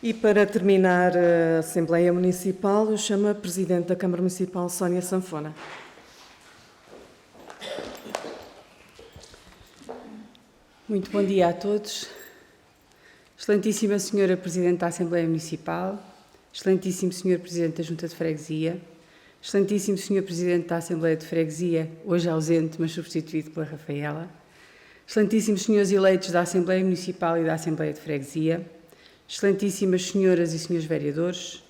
E para terminar a Assembleia Municipal, eu chamo a Presidente da Câmara Municipal, Sónia Sanfona. Muito bom dia a todos. Excelentíssima Senhora Presidente da Assembleia Municipal, Excelentíssimo Senhor Presidente da Junta de Freguesia, Excelentíssimo Senhor Presidente da Assembleia de Freguesia, hoje ausente, mas substituído pela Rafaela, Excelentíssimos Senhores eleitos da Assembleia Municipal e da Assembleia de Freguesia, Excelentíssimas Senhoras e Senhores Vereadores,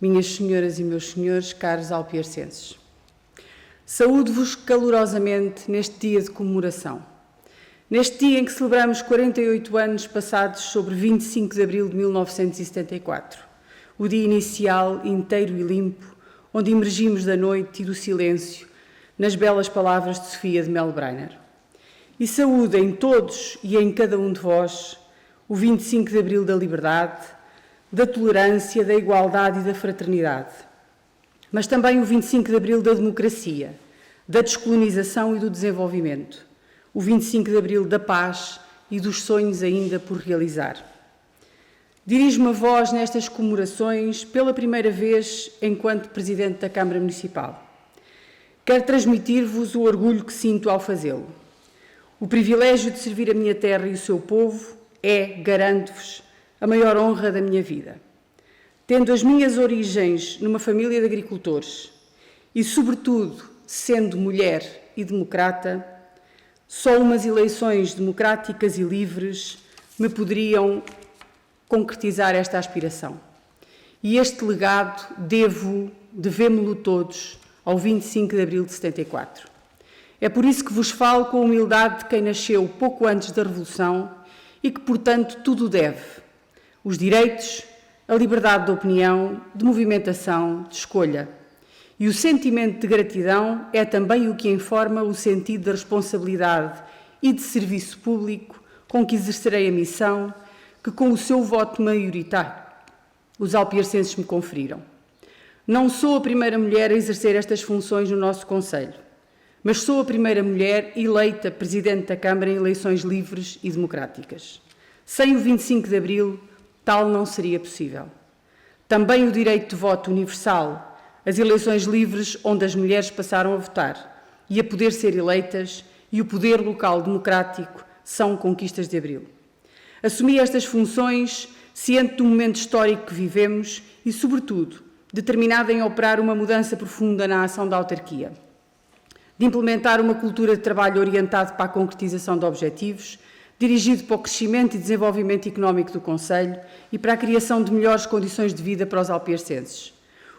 minhas Senhoras e meus Senhores, caros alpiarcenses. Saúdo-vos calorosamente neste dia de comemoração. Neste dia em que celebramos 48 anos passados sobre 25 de abril de 1974, o dia inicial, inteiro e limpo, onde emergimos da noite e do silêncio nas belas palavras de Sofia de Melbrenner. E saúdo em todos e em cada um de vós o 25 de abril da liberdade, da tolerância, da igualdade e da fraternidade, mas também o 25 de abril da democracia, da descolonização e do desenvolvimento, o 25 de abril da paz e dos sonhos ainda por realizar. Dirijo-me a vós nestas comemorações pela primeira vez enquanto Presidente da Câmara Municipal. Quero transmitir-vos o orgulho que sinto ao fazê-lo. O privilégio de servir a minha terra e o seu povo é, garanto-vos, a maior honra da minha vida. Tendo as minhas origens numa família de agricultores e, sobretudo, sendo mulher e democrata, só umas eleições democráticas e livres me poderiam concretizar esta aspiração. E este legado devemo-lo todos ao 25 de abril de 74. É por isso que vos falo com a humildade de quem nasceu pouco antes da Revolução e que, portanto, tudo deve. Os direitos, a liberdade de opinião, de movimentação, de escolha. E o sentimento de gratidão é também o que informa o sentido da responsabilidade e de serviço público com que exercerei a missão que, com o seu voto maioritário, os alpiarcenses me conferiram. Não sou a primeira mulher a exercer estas funções no nosso concelho, mas sou a primeira mulher eleita Presidente da Câmara em eleições livres e democráticas. Sem o 25 de abril, tal não seria possível. Também o direito de voto universal, as eleições livres onde as mulheres passaram a votar e a poder ser eleitas e o poder local democrático são conquistas de abril. Assumi estas funções ciente do momento histórico que vivemos e, sobretudo, determinada em operar uma mudança profunda na ação da autarquia, de implementar uma cultura de trabalho orientada para a concretização de objetivos, dirigido para o crescimento e desenvolvimento económico do concelho e para a criação de melhores condições de vida para os alpiarcenses.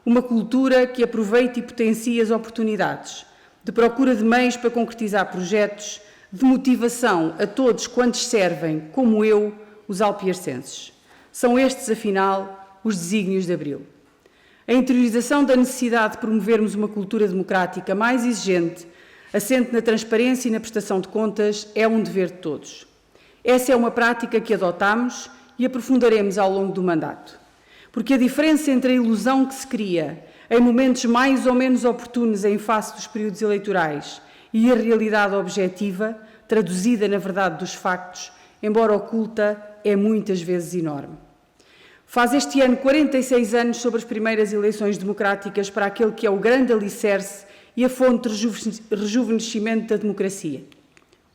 Uma cultura que aproveite e potencie as oportunidades, de procura de meios para concretizar projetos, de motivação a todos quantos servem, como eu, os alpiarcenses. São estes, afinal, os desígnios de abril. A interiorização da necessidade de promovermos uma cultura democrática mais exigente, assente na transparência e na prestação de contas, é um dever de todos. Essa é uma prática que adotamos e aprofundaremos ao longo do mandato. Porque a diferença entre a ilusão que se cria em momentos mais ou menos oportunos em face dos períodos eleitorais e a realidade objetiva, traduzida na verdade dos factos, embora oculta, é muitas vezes enorme. Faz este ano 46 anos sobre as primeiras eleições democráticas para aquele que é o grande alicerce e a fonte de rejuvenescimento da democracia,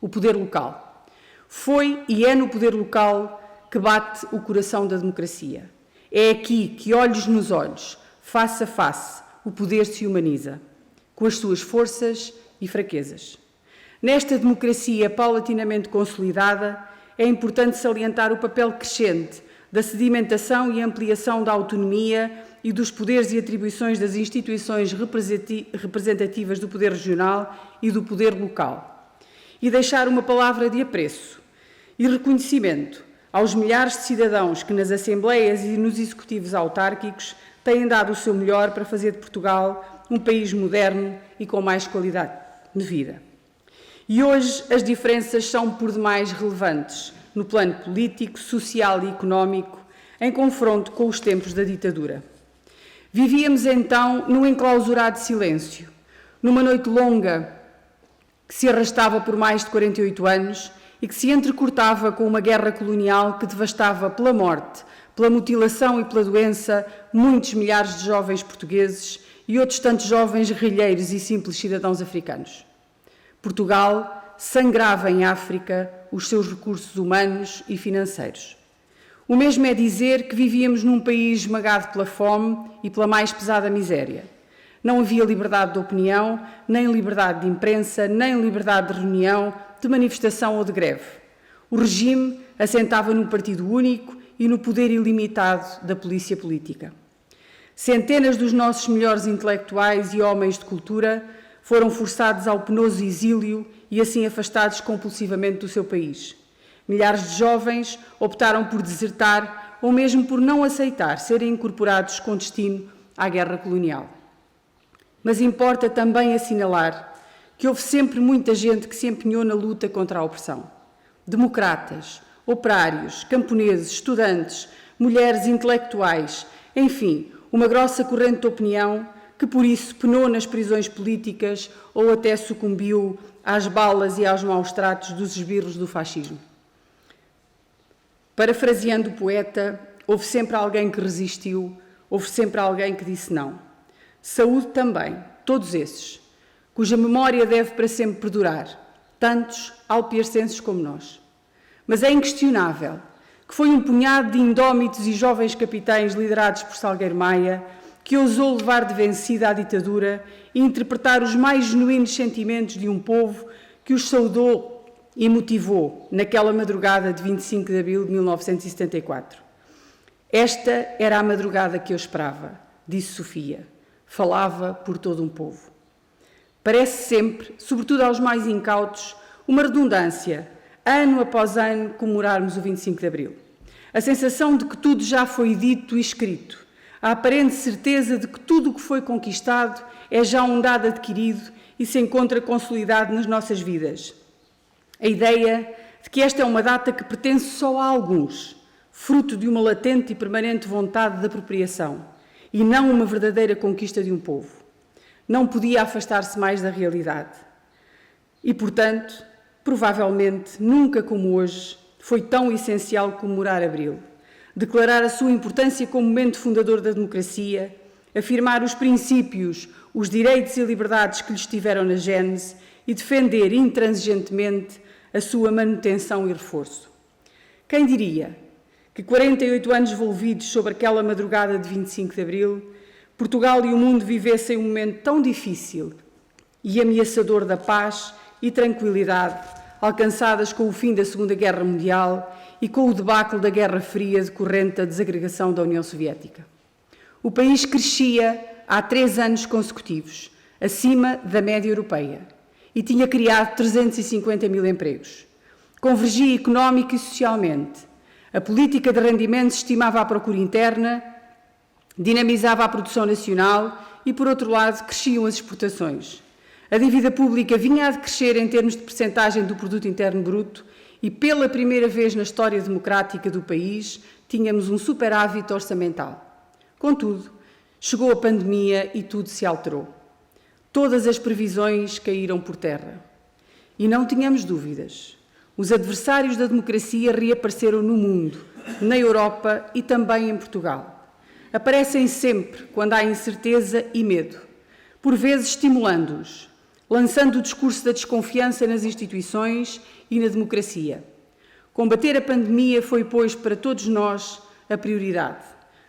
o poder local. Foi e é no poder local que bate o coração da democracia. É aqui que, olhos nos olhos, face a face, o poder se humaniza, com as suas forças e fraquezas. Nesta democracia paulatinamente consolidada, é importante salientar o papel crescente da sedimentação e ampliação da autonomia e dos poderes e atribuições das instituições representativas do poder regional e do poder local. E deixar uma palavra de apreço e reconhecimento aos milhares de cidadãos que nas assembleias e nos executivos autárquicos têm dado o seu melhor para fazer de Portugal um país moderno e com mais qualidade de vida. E hoje as diferenças são por demais relevantes no plano político, social e económico, em confronto com os tempos da ditadura. Vivíamos então num enclausurado silêncio, numa noite longa que se arrastava por mais de 48 anos e que se entrecortava com uma guerra colonial que devastava pela morte, pela mutilação e pela doença, muitos milhares de jovens portugueses e outros tantos jovens guerrilheiros e simples cidadãos africanos. Portugal sangrava em África os seus recursos humanos e financeiros. O mesmo é dizer que vivíamos num país esmagado pela fome e pela mais pesada miséria. Não havia liberdade de opinião, nem liberdade de imprensa, nem liberdade de reunião, de manifestação ou de greve. O regime assentava num partido único e no poder ilimitado da polícia política. Centenas dos nossos melhores intelectuais e homens de cultura foram forçados ao penoso exílio e assim afastados compulsivamente do seu país. Milhares de jovens optaram por desertar ou mesmo por não aceitar serem incorporados com destino à guerra colonial. Mas importa também assinalar que houve sempre muita gente que se empenhou na luta contra a opressão. Democratas, operários, camponeses, estudantes, mulheres intelectuais, enfim, uma grossa corrente de opinião que por isso penou nas prisões políticas ou até sucumbiu às balas e aos maus tratos dos esbirros do fascismo. Parafraseando o poeta, houve sempre alguém que resistiu, houve sempre alguém que disse não. Saúde também, todos esses, cuja memória deve para sempre perdurar, tantos alpiarcenses como nós. Mas é inquestionável que foi um punhado de indómitos e jovens capitães liderados por Salgueiro Maia que ousou levar de vencida a ditadura e interpretar os mais genuínos sentimentos de um povo que os saudou e motivou naquela madrugada de 25 de abril de 1974. Esta era a madrugada que eu esperava, disse Sofia. Falava por todo um povo. Parece sempre, sobretudo aos mais incautos, uma redundância, ano após ano, comemorarmos o 25 de abril. A sensação de que tudo já foi dito e escrito, a aparente certeza de que tudo o que foi conquistado é já um dado adquirido e se encontra consolidado nas nossas vidas. A ideia de que esta é uma data que pertence só a alguns, fruto de uma latente e permanente vontade de apropriação, e não uma verdadeira conquista de um povo. Não podia afastar-se mais da realidade. E, portanto, provavelmente, nunca como hoje, foi tão essencial comemorar Abril, declarar a sua importância como momento fundador da democracia, afirmar os princípios, os direitos e liberdades que lhe estiveram na gênese e defender intransigentemente a sua manutenção e reforço. Quem diria que 48 anos envolvidos sobre aquela madrugada de 25 de abril, Portugal e o mundo vivessem um momento tão difícil e ameaçador da paz e tranquilidade alcançadas com o fim da Segunda Guerra Mundial e com o debacle da Guerra Fria decorrente da desagregação da União Soviética. O país crescia há 3 anos consecutivos, acima da média europeia, e tinha criado 350 mil empregos. Convergia económica e socialmente. A política de rendimentos estimava a procura interna, dinamizava a produção nacional e, por outro lado, cresciam as exportações. A dívida pública vinha a decrescer em termos de percentagem do produto interno bruto e, pela primeira vez na história democrática do país, tínhamos um superávit orçamental. Contudo, chegou a pandemia e tudo se alterou. Todas as previsões caíram por terra. E não tínhamos dúvidas. Os adversários da democracia reapareceram no mundo, na Europa e também em Portugal. Aparecem sempre quando há incerteza e medo, por vezes estimulando-os, lançando o discurso da desconfiança nas instituições e na democracia. Combater a pandemia foi, pois, para todos nós a prioridade.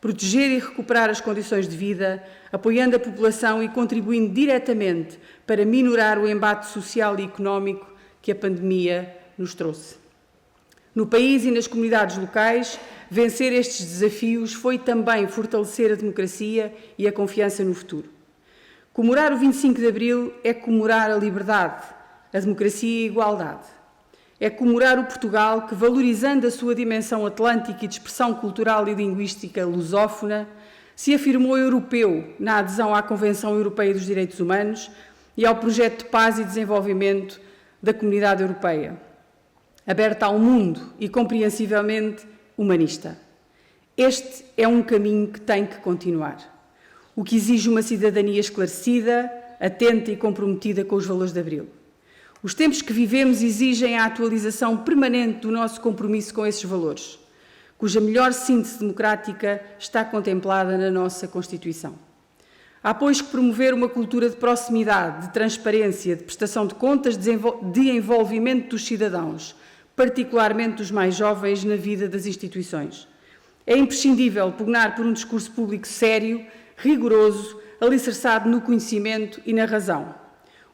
Proteger e recuperar as condições de vida, apoiando a população e contribuindo diretamente para minorar o embate social e económico que a pandemia nos trouxe. No país e nas comunidades locais, vencer estes desafios foi também fortalecer a democracia e a confiança no futuro. Comemorar o 25 de Abril é comemorar a liberdade, a democracia e a igualdade. É comemorar o Portugal que, valorizando a sua dimensão atlântica e de expressão cultural e linguística lusófona, se afirmou europeu na adesão à Convenção Europeia dos Direitos Humanos e ao projeto de paz e desenvolvimento da Comunidade Europeia, aberta ao mundo e compreensivelmente humanista. Este é um caminho que tem que continuar, o que exige uma cidadania esclarecida, atenta e comprometida com os valores de Abril. Os tempos que vivemos exigem a atualização permanente do nosso compromisso com esses valores. cuja melhor síntese democrática está contemplada na nossa Constituição. Há, pois, que promover uma cultura de proximidade, de transparência, de prestação de contas, de envolvimento dos cidadãos, particularmente dos mais jovens, na vida das instituições. É imprescindível pugnar por um discurso público sério, rigoroso, alicerçado no conhecimento e na razão.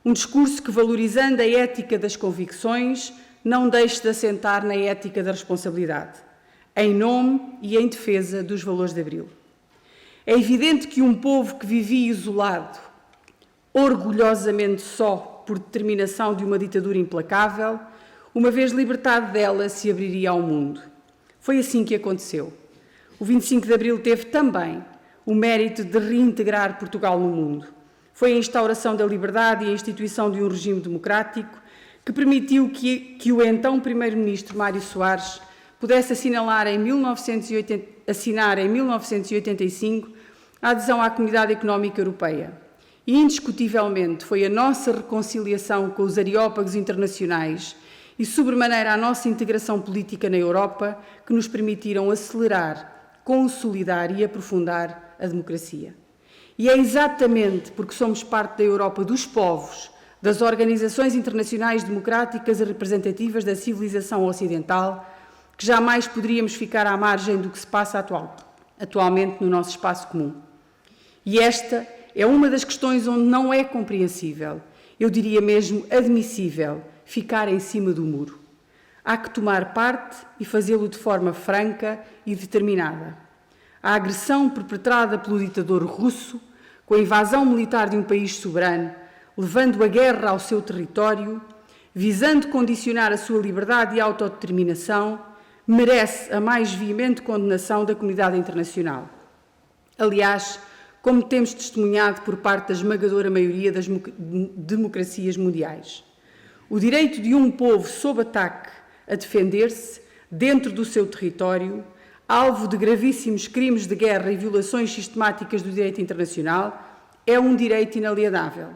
Um discurso que, valorizando a ética das convicções, não deixe de assentar na ética da responsabilidade, em nome e em defesa dos valores de Abril. É evidente que um povo que vivia isolado, orgulhosamente só por determinação de uma ditadura implacável, uma vez libertado dela, se abriria ao mundo. Foi assim que aconteceu. O 25 de Abril teve também o mérito de reintegrar Portugal no mundo. Foi a instauração da liberdade e a instituição de um regime democrático que permitiu que o então Primeiro-Ministro Mário Soares pudesse assinar em 1985 a adesão à Comunidade Económica Europeia. E, indiscutivelmente, foi a nossa reconciliação com os areópagos internacionais e, sobremaneira, a nossa integração política na Europa que nos permitiram acelerar, consolidar e aprofundar a democracia. E é exatamente porque somos parte da Europa dos povos, das organizações internacionais democráticas e representativas da civilização ocidental, que jamais poderíamos ficar à margem do que se passa atualmente no nosso espaço comum. E esta é uma das questões onde não é compreensível, eu diria mesmo admissível, ficar em cima do muro. Há que tomar parte e fazê-lo de forma franca e determinada. A agressão perpetrada pelo ditador russo, com a invasão militar de um país soberano, levando a guerra ao seu território, visando condicionar a sua liberdade e autodeterminação, merece a mais veemente condenação da comunidade internacional. Aliás, como temos testemunhado por parte da esmagadora maioria das democracias mundiais. O direito de um povo sob ataque a defender-se dentro do seu território, alvo de gravíssimos crimes de guerra e violações sistemáticas do direito internacional, é um direito inalienável.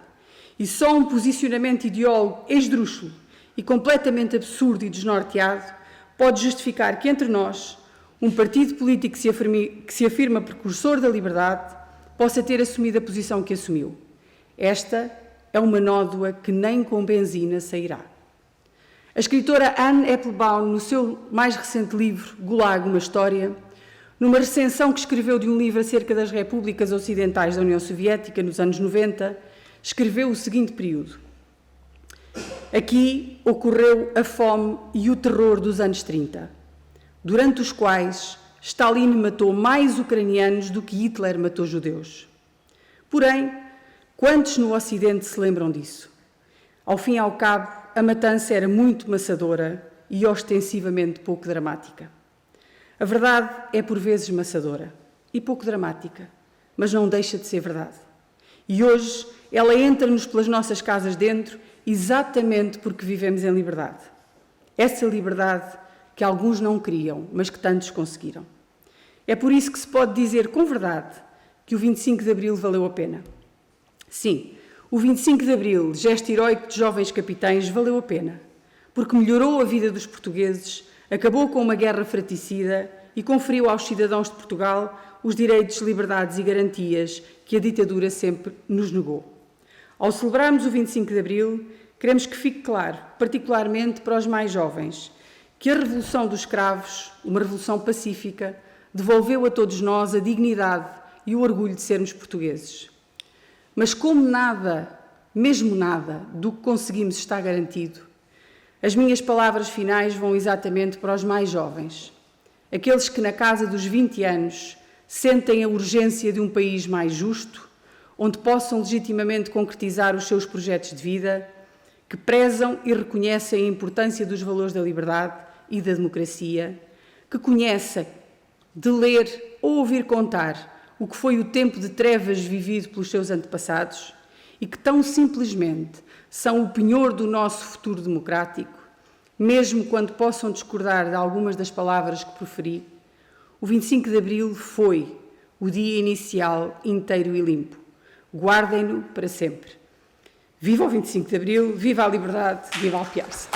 E só um posicionamento ideólogo esdrúxulo e completamente absurdo e desnorteado pode justificar que entre nós, um partido político que se afirma precursor da liberdade, possa ter assumido a posição que assumiu. Esta é uma nódoa que nem com benzina sairá. A escritora Anne Applebaum, no seu mais recente livro, Gulag, uma História, numa recensão que escreveu de um livro acerca das repúblicas ocidentais da União Soviética nos anos 90, escreveu o seguinte período. Aqui ocorreu a fome e o terror dos anos 30, durante os quais Stalin matou mais ucranianos do que Hitler matou judeus. Porém, quantos no Ocidente se lembram disso? Ao fim e ao cabo, a matança era muito maçadora e ostensivamente pouco dramática. A verdade é por vezes maçadora e pouco dramática, mas não deixa de ser verdade. E hoje ela entra-nos pelas nossas casas dentro exatamente porque vivemos em liberdade. Essa liberdade que alguns não queriam, mas que tantos conseguiram. É por isso que se pode dizer com verdade que o 25 de Abril valeu a pena. Sim, o 25 de Abril, gesto heroico de jovens capitães, valeu a pena, porque melhorou a vida dos portugueses, acabou com uma guerra fratricida e conferiu aos cidadãos de Portugal os direitos, liberdades e garantias que a ditadura sempre nos negou. Ao celebrarmos o 25 de Abril, queremos que fique claro, particularmente para os mais jovens, que a Revolução dos Cravos, uma revolução pacífica, devolveu a todos nós a dignidade e o orgulho de sermos portugueses. Mas como nada, mesmo nada, do que conseguimos está garantido, as minhas palavras finais vão exatamente para os mais jovens, aqueles que na casa dos 20 anos sentem a urgência de um país mais justo, onde possam legitimamente concretizar os seus projetos de vida, que prezam e reconhecem a importância dos valores da liberdade e da democracia, que conhecem de ler ou ouvir contar o que foi o tempo de trevas vivido pelos seus antepassados e que tão simplesmente são o penhor do nosso futuro democrático, mesmo quando possam discordar de algumas das palavras que proferi, o 25 de Abril foi o dia inicial inteiro e limpo. Guardem-no para sempre. Viva o 25 de Abril, viva a liberdade, viva Alpiarce.